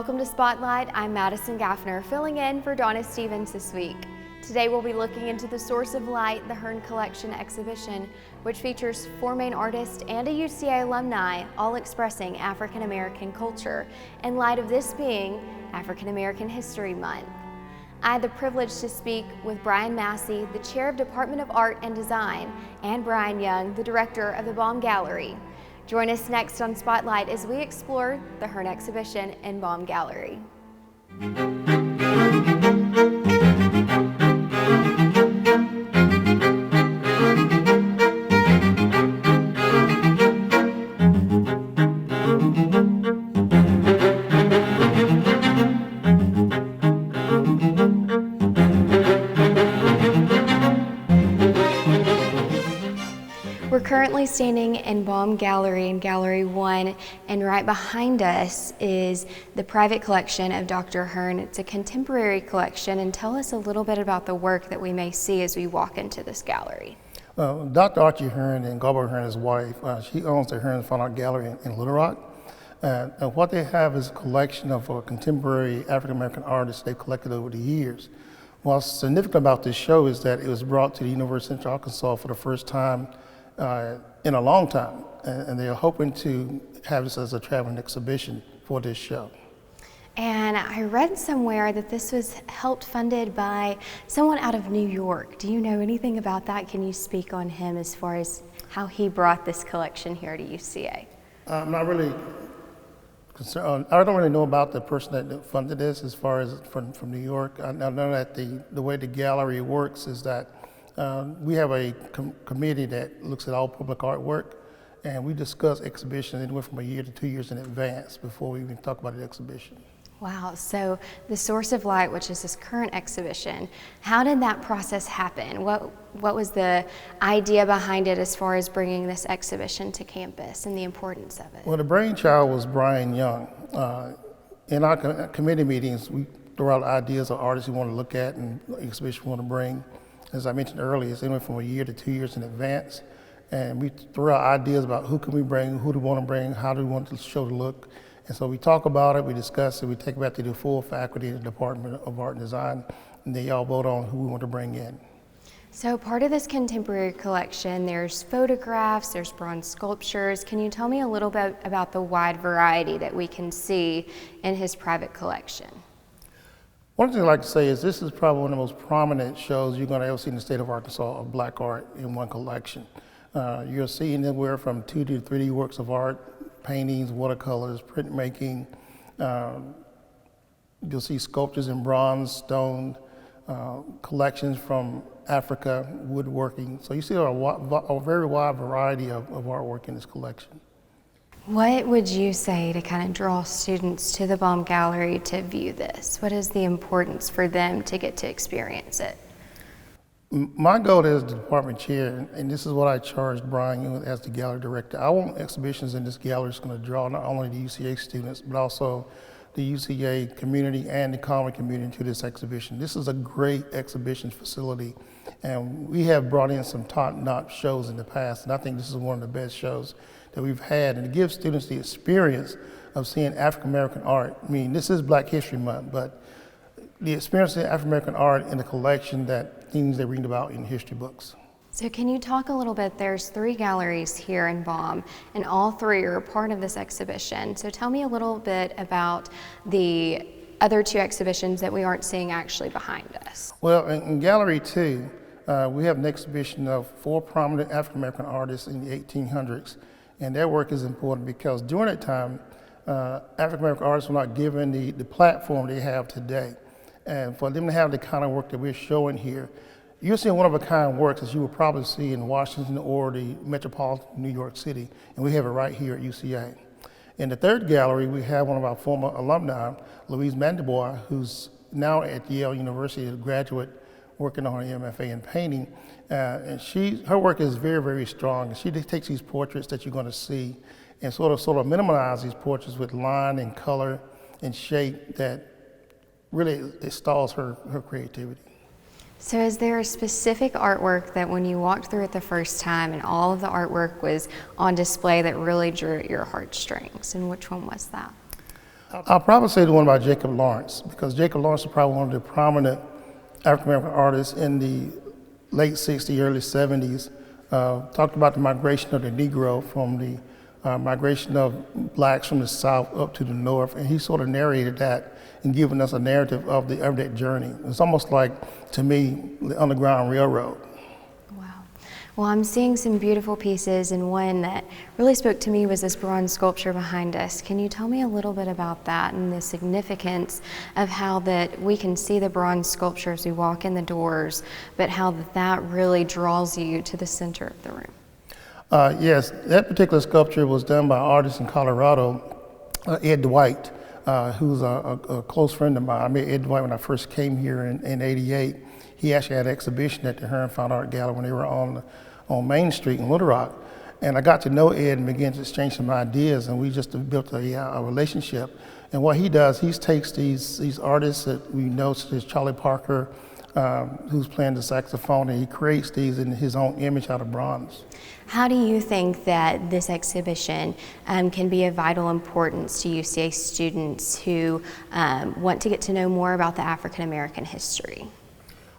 welcome to Spotlight. I'm Madison Gaffner, filling in for Donna Stevens this week. Today we'll be looking into the Source of Light, the Hearne Collection exhibition, which features 4 main artists and a UCA alumni, all expressing African American culture, in light of this being African American History Month. I had the privilege to speak with Brian Massey, the Chair of Department of Art and Design, and Brian Young, the Director of the Baum Gallery. Join us next on Spotlight as we explore the Hearne exhibition in Baum Gallery. We're currently standing in Baum Gallery in Gallery 1, and right behind us is the private collection of Dr. Hearne. It's a contemporary collection, and tell us a little bit about the work that we may see as we walk into this gallery. Dr. Archie Hearne and Gilbert Hearne, his wife, she owns the Hearne Fine Art Gallery in Little Rock. And what they have is a collection of contemporary African American artists they've collected over the years. What's significant about this show is that it was brought to the University of Central Arkansas for the first time in a long time, and they're hoping to have this as a traveling exhibition for this show. And I read somewhere that this was helped funded by someone out of New York. Do you know anything about that? Can you speak on him as far as how he brought this collection here to UCA? I'm not really concerned. I don't really know about the person that funded this as far as from New York. I know that the way the gallery works is that we have a committee that looks at all public artwork, and we discuss exhibitions anywhere from a year to 2 years in advance before we even talk about the exhibition. Wow, so the Source of Light, which is this current exhibition, how did that process happen? What was the idea behind it as far as bringing this exhibition to campus and the importance of it? Well, the brainchild was Brian Young. In our committee meetings, we throw out ideas of artists we want to look at and the exhibition we want to bring. As I mentioned earlier, it's anywhere from a year to 2 years in advance. And we throw out ideas about who can we bring, who do we want to bring, how do we want the show to look. And so we talk about it, we discuss it, we take it back to the full faculty in the Department of Art and Design, and they all vote on who we want to bring in. So part of this contemporary collection, there's photographs, there's bronze sculptures. Can you tell me a little bit about the wide variety that we can see in his private collection? One thing I'd like to say is this is probably one of the most prominent shows you're going to ever see in the state of Arkansas of black art in one collection. You'll see anywhere from 2D to 3D works of art, paintings, watercolors, printmaking. You'll see sculptures in bronze, stone, collections from Africa, woodworking. So you see a very wide variety of artwork in this collection. What would you say to kind of draw students to the Baum Gallery to view this? What is the importance for them to get to experience it? My goal as the department chair, and this is what I charged Brian as the gallery director, I want exhibitions in this gallery that's going to draw not only the UCA students, but also the UCA community and the common community to this exhibition. This is a great exhibition facility, and we have brought in some top-notch shows in the past, and I think this is one of the best shows that we've had, and it gives students the experience of seeing African American art. I mean, this is Black History Month, but the experience of African American art in the collection that things they read about in history books. So can you talk a little bit, there's 3 galleries here in Baum, and all 3 are a part of this exhibition. So tell me a little bit about the other 2 exhibitions that we aren't seeing actually behind us. Well, in Gallery 2, we have an exhibition of 4 prominent African American artists in the 1800s. And their work is important because during that time, African American artists were not given the platform they have today. And for them to have the kind of work that we're showing here, you're seeing one-of-a-kind works as you will probably see in Washington or the metropolitan New York City, and we have it right here at UCA. In the 3rd gallery, we have one of our former alumni, Louise Mandebois, who's now at Yale University, a graduate working on her MFA in painting. And her work is very, very strong. She takes these portraits that you're going to see and sort of minimize these portraits with line and color and shape that really installs her creativity. So is there a specific artwork that when you walked through it the first time and all of the artwork was on display that really drew at your heartstrings, and which one was that? I'll probably say the one by Jacob Lawrence, because Jacob Lawrence is probably one of the prominent African-American artists in the late 60s, early 70s. Talked about the migration of the Negro from the migration of blacks from the South up to the North, and he sort of narrated that and given us a narrative of that journey. It's almost like, to me, the Underground Railroad. Wow. Well, I'm seeing some beautiful pieces, and one that really spoke to me was this bronze sculpture behind us. Can you tell me a little bit about that and the significance of how that we can see the bronze sculpture as we walk in the doors, but how that really draws you to the center of the room? Yes, that particular sculpture was done by an artist in Colorado, Ed Dwight, who's a close friend of mine. I met Ed Dwight when I first came here in '88. He actually had an exhibition at the Hearne Fine Art Gallery when they were on Main Street in Little Rock. And I got to know Ed and began to exchange some ideas, and we just built a relationship. And what he does, he takes these artists that we know, such as Charlie Parker, who's playing the saxophone, and he creates these in his own image out of bronze. How do you think that this exhibition can be of vital importance to UCA students who want to get to know more about the African American history?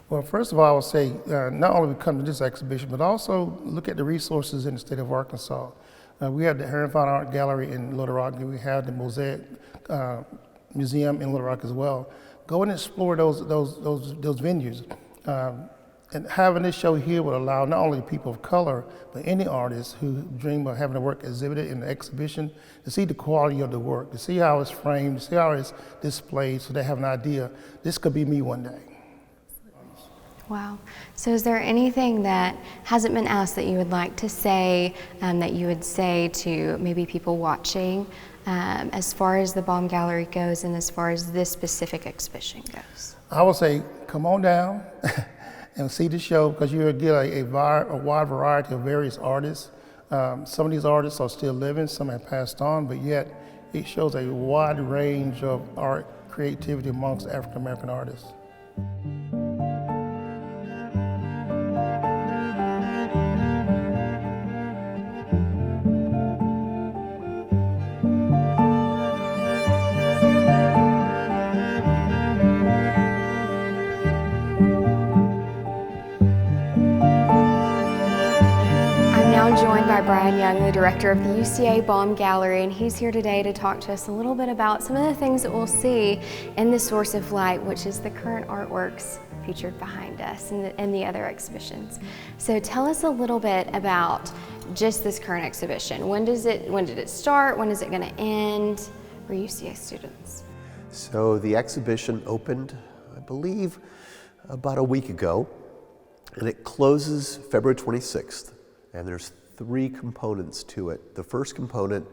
Well, first of all, I would say not only come to this exhibition, but also look at the resources in the state of Arkansas. We have the Hearne Fine Art Gallery in Little Rock, and we have the Mosaic Museum in Little Rock as well. Go and explore those venues. And having this show here would allow not only people of color, but any artists who dream of having their work exhibited in the exhibition to see the quality of the work, to see how it's framed, to see how it's displayed, so they have an idea, this could be me one day. Wow. So is there anything that hasn't been asked that you would like to say, that you would say to maybe people watching, as far as the Baum Gallery goes and as far as this specific exhibition goes? I would say, come on down and see the show, because you'll get a wide variety of various artists. Some of these artists are still living, some have passed on, but yet it shows a wide range of art creativity amongst African American artists. Joined by Brian Young, the director of the UCA Baum Gallery, and he's here today to talk to us a little bit about some of the things that we'll see in the Source of Light, which is the current artworks featured behind us and the other exhibitions. So tell us a little bit about just this current exhibition. When did it start? When is it going to end for UCA students? So the exhibition opened, I believe, about a week ago, and it closes February 26th. And there's 3 components to it. The first component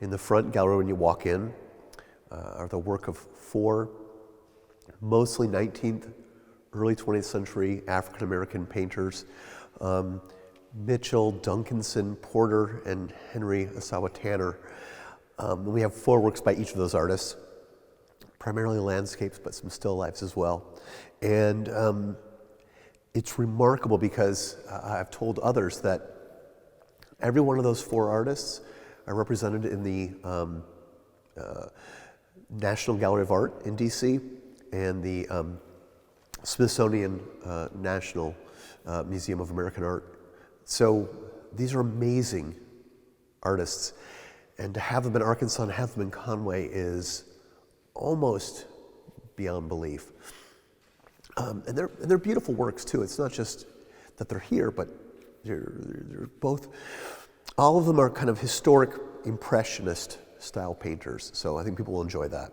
in the front gallery when you walk in are the work of 4 mostly 19th, early 20th century African American painters, Mitchell, Duncanson, Porter, and Henry Asawa Tanner. We have 4 works by each of those artists, primarily landscapes, but some still lifes as well. And it's remarkable because I've told others that every one of those 4 artists are represented in the National Gallery of Art in DC and the Smithsonian National Museum of American Art. So these are amazing artists, and to have them in Arkansas and have them in Conway is almost beyond belief. And they're beautiful works too. It's not just that they're here, but they're both, all of them are kind of historic impressionist style painters. So I think people will enjoy that.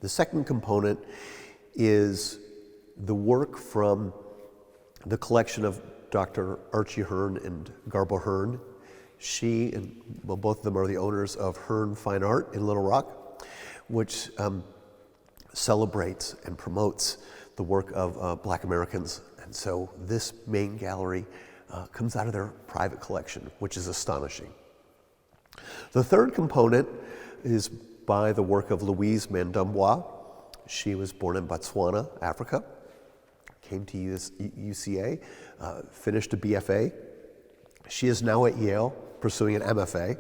The second component is the work from the collection of Dr. Archie Hearne and Garbo Hearne. She and, well, both of them are the owners of Hearne Fine Art in Little Rock, which celebrates and promotes the work of Black Americans. And so this main gallery comes out of their private collection, which is astonishing. The third component is by the work of Louise Mandumbois. She was born in Botswana, Africa, came to UCA, finished a BFA. She is now at Yale pursuing an MFA,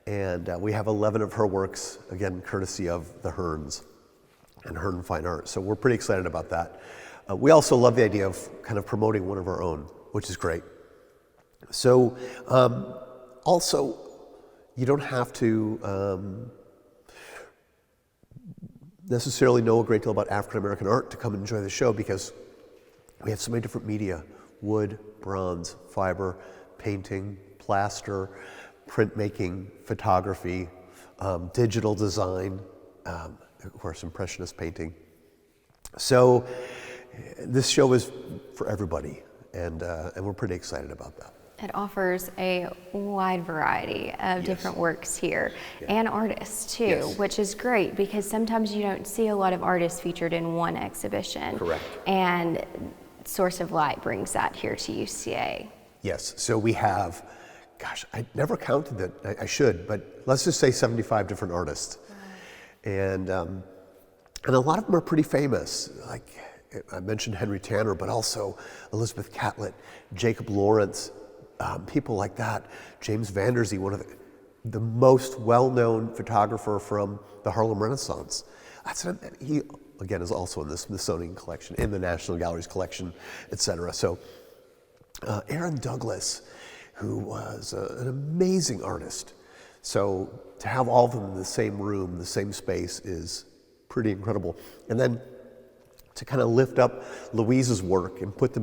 And we have 11 of her works, again, courtesy of the Hearnes and Hearne Fine Art. So we're pretty excited about that. We also love the idea of kind of promoting one of our own, which is great. So also, you don't have to necessarily know a great deal about African American art to come and enjoy the show, because we have so many different media: wood, bronze, fiber, painting, plaster, printmaking, photography, digital design, of course, impressionist painting. So this show is for everybody, and we're pretty excited about that. It offers a wide variety of different works here, and artists too, which is great, because sometimes you don't see a lot of artists featured in one exhibition. Correct. And Source of Light brings that here to UCA. Yes, so we have, gosh, I never counted that, I should, but let's just say 75 different artists. And a lot of them are pretty famous. Like I mentioned Henry Tanner, but also Elizabeth Catlett, Jacob Lawrence, people like that. James Vanderzee, one of the most well-known photographer from the Harlem Renaissance. He, again, is also in the Smithsonian collection, in the National Gallery's collection, etc. So Aaron Douglas, who was an amazing artist. So to have all of them in the same room, the same space, is pretty incredible. And then to kind of lift up Louise's work and put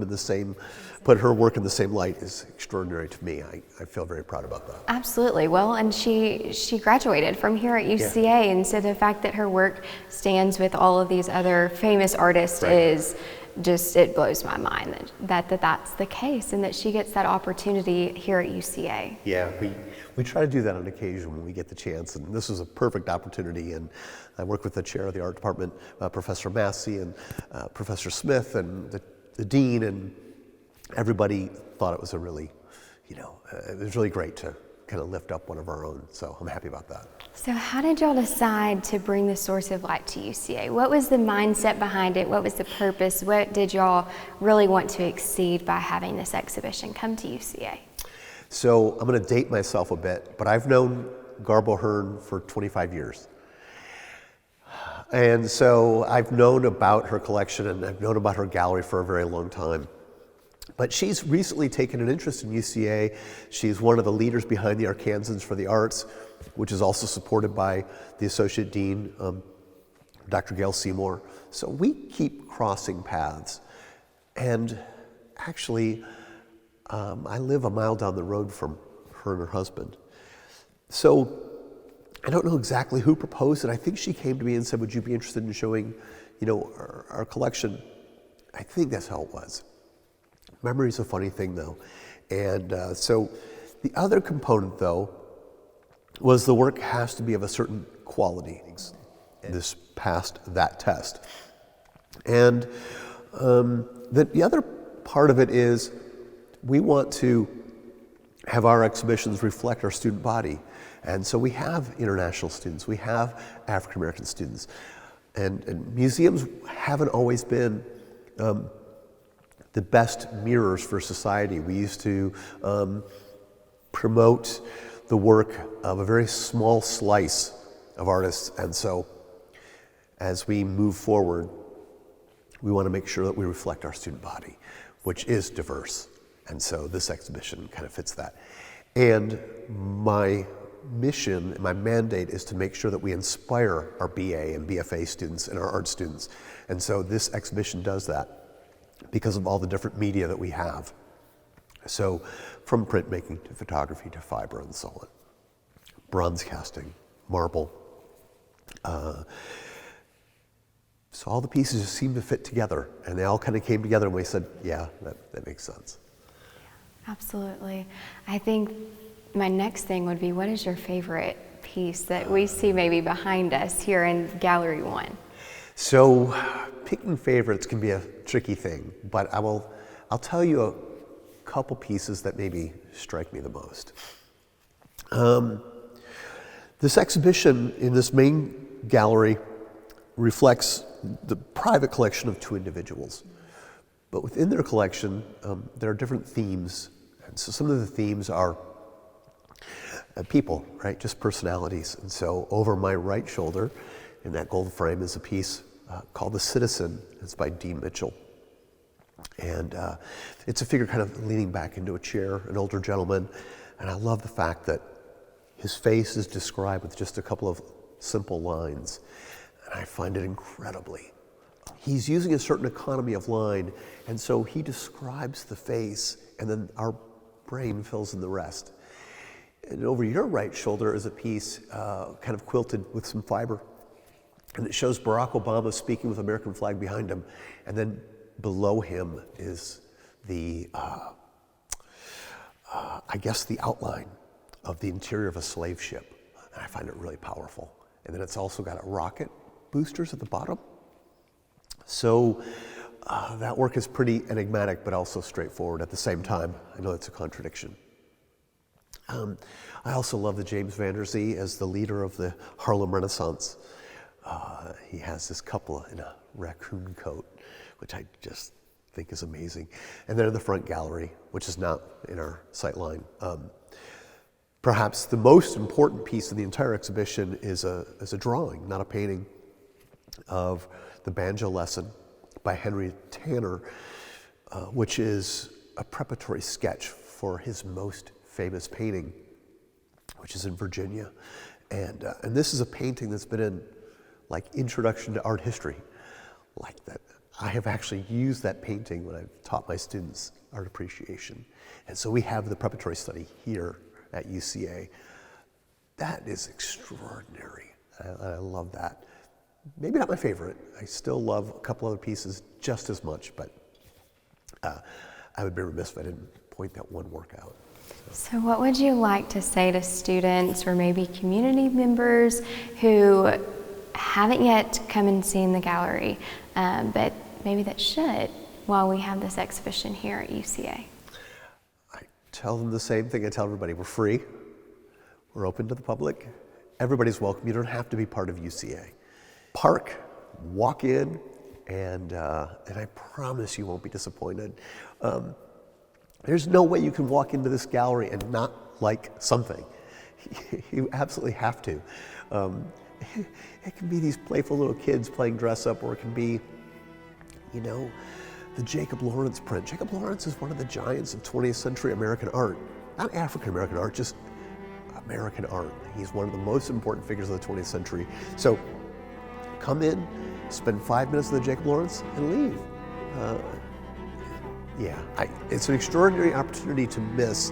her work in the same light is extraordinary to me. I feel very proud about that. Absolutely. Well, and she graduated from here at UCA, and so the fact that her work stands with all of these other famous artists is just, it blows my mind that's the case, and that she gets that opportunity here at UCA. Yeah, we try to do that on occasion when we get the chance, and this was a perfect opportunity. And I work with the chair of the art department, Professor Massey, and Professor Smith, and the dean, and everybody thought it was it was really great to kind of lift up one of our own. So I'm happy about that. So how did y'all decide to bring the Source of Light to UCA? What was the mindset behind it? What was the purpose? What did y'all really want to exceed by having this exhibition come to UCA? So I'm going to date myself a bit, but I've known Garbo Hearne for 25 years. And so I've known about her collection, and I've known about her gallery for a very long time. But she's recently taken an interest in UCA. She's one of the leaders behind the Arkansans for the Arts, which is also supported by the Associate Dean, Dr. Gail Seymour. So we keep crossing paths. And actually, I live a mile down the road from her and her husband. So I don't know exactly who proposed it. I think she came to me and said, would you be interested in showing, our collection? I think that's how it was. Memory's a funny thing, though. And so the other component, though, was the work has to be of a certain quality. This passed that test. And the other part of it is we want to have our exhibitions reflect our student body. And so we have international students, we have African American students. And museums haven't always been the best mirrors for society. We used to promote the work of a very small slice of artists, and so as we move forward, we want to make sure that we reflect our student body, which is diverse, and so this exhibition kind of fits that. And my mission, my mandate is to make sure that we inspire our BA and BFA students and our art students, and so this exhibition does that, because of all the different media that we have. So from printmaking to photography to fiber and so on. Bronze casting, marble. So all the pieces just seem to fit together, and they all kind of came together, and we said, yeah, that makes sense. Absolutely. I think my next thing would be, what is your favorite piece that we see maybe behind us here in Gallery 1? So picking favorites can be a tricky thing, but I'll tell you a couple pieces that maybe strike me the most. This exhibition in this main gallery reflects the private collection of two individuals. But within their collection, there are different themes. And so some of the themes are people, right? Just personalities. And so over my right shoulder in that gold frame is a piece called The Citizen. It's by Dean Mitchell. And it's a figure kind of leaning back into a chair, an older gentleman. And I love the fact that his face is described with just a couple of simple lines. And I find it incredibly. He's using a certain economy of line, and so he describes the face, and then our brain fills in the rest. And over your right shoulder is a piece kind of quilted with some fiber. And it shows Barack Obama speaking with the American flag behind him. And then below him is the, I guess, the outline of the interior of a slave ship. And I find it really powerful. And then it's also got a rocket boosters at the bottom. So that work is pretty enigmatic, but also straightforward at the same time. I know it's a contradiction. I also love the James Van Der Zee as the leader of the Harlem Renaissance. He has this couple in a raccoon coat, which I just think is amazing. And then in the front gallery, which is not in our sight line, perhaps the most important piece of the entire exhibition is a drawing, not a painting, of the Banjo Lesson by Henry Tanner, which is a preparatory sketch for his most famous painting, which is in Virginia. And this is a painting that's been in like Introduction to Art History, like that. I have actually used that painting when I've taught my students art appreciation. And so we have the preparatory study here at UCA. That is extraordinary. I love that. Maybe not my favorite. I still love a couple other pieces just as much, but I would be remiss if I didn't point that one work out. So what would you like to say to students or maybe community members who haven't yet come and seen the gallery, but maybe that should while we have this exhibition here at UCA? I tell them the same thing I tell everybody. We're free. We're open to the public. Everybody's welcome. You don't have to be part of UCA. Park, walk in, and I promise you won't be disappointed. There's no way you can walk into this gallery and not like something. You absolutely have to. It can be these playful little kids playing dress up, or it can be, you know, the Jacob Lawrence print. Jacob Lawrence is one of the giants of 20th century American art. Not African American art, just American art. He's one of the most important figures of the 20th century. So come in, spend 5 minutes with the Jacob Lawrence, and leave. It's an extraordinary opportunity to miss.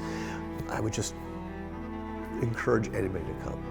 I would just encourage anybody to come.